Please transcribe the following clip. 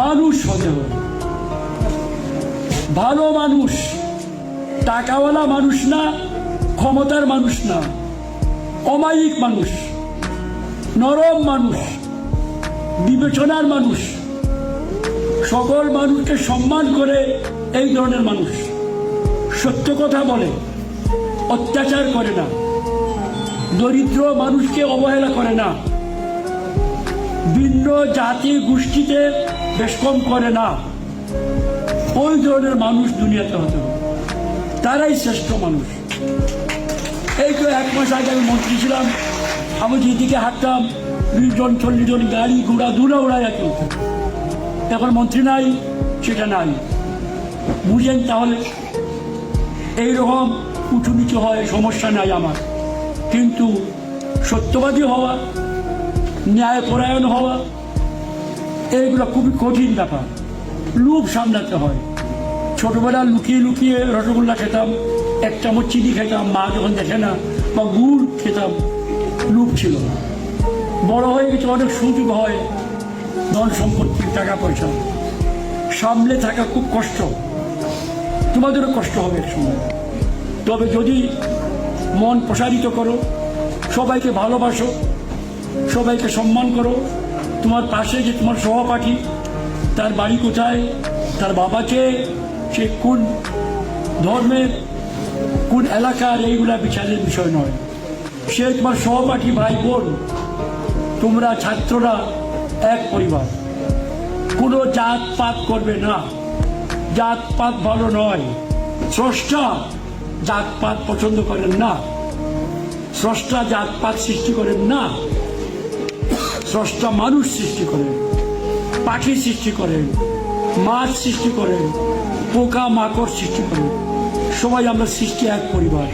মানুষ হতে হবে, ভালো মানুষ, টাকাওয়ালা মানুষ না, ক্ষমতার মানুষ না, অমায়িক মানুষ, নরম মানুষ, বিবেচনার মানুষ, সকল মানুষকে সম্মান করে এই ধরনের মানুষ, সত্য কথা বলে, অত্যাচার করে না, দরিদ্র মানুষকে অবহেলা করে না, ভিন্ন জাতি গোষ্ঠীতে বেশ কম করে না, ওই ধরনের মানুষ দুনিয়াতে হতে হবে, তারাই শ্রেষ্ঠ মানুষ। এই তো 1 মাস আগে আমি মন্ত্রী ছিলাম, আমি যেদিকে হাঁটতাম 20 জন 40 জন গাড়ি ঘোড়া দূরে উড়াইয়া চলতাম। এখন মন্ত্রী নাই, সেটা নাই, বুঝেন তাহলে এইরকম উঁচু নিচু হয়, সমস্যা নাই আমার, কিন্তু সত্যবাদী হওয়া, ন্যায়পরায়ণ হওয়া, এইগুলো খুবই কঠিন ব্যাপার, লোভ সামলাতে হয়। ছোটবেলা লুকিয়ে লুকিয়ে রসগোল্লা খেতাম, 1 চামচ চিনি খেতাম, মা যখন দেখে না, বা গুড় খেতাম, লোভ ছিল না। বড় হয়ে গেছে, অনেক সুযোগ হয়, ধন সম্পত্তি, টাকা পয়সা সামলে থাকা খুব কষ্ট, তোমাদেরও কষ্ট হবে এক সময়। তবে যদি মন প্রসারিত করো, সবাইকে ভালোবাসো, সবাইকে সম্মান করো, তোমার পাশে যে তোমার সহপাঠী, তার বাড়ি কোথায়, তার বাবাকে, সে কোন ধর্মের, কোন এলাকার, এইগুলা বিচারের বিষয় নয়, সে তোমার সহপাঠী, ভাই বোন, তোমরা ছাত্ররা এক পরিবার, কোনো জাতপাত করবে না, জাতপাত ভালো নয়। স্রষ্টা জাতপাত পছন্দ করেন না, স্রষ্টা জাতপাত সৃষ্টি করেন না, স্রষ্টা মানুষ সৃষ্টি করেন, পাখি সৃষ্টি করেন, মাছ সৃষ্টি করেন, পোকা মাকড় সৃষ্টি করেন, সবাই আমরা সৃষ্টি এক পরিবার।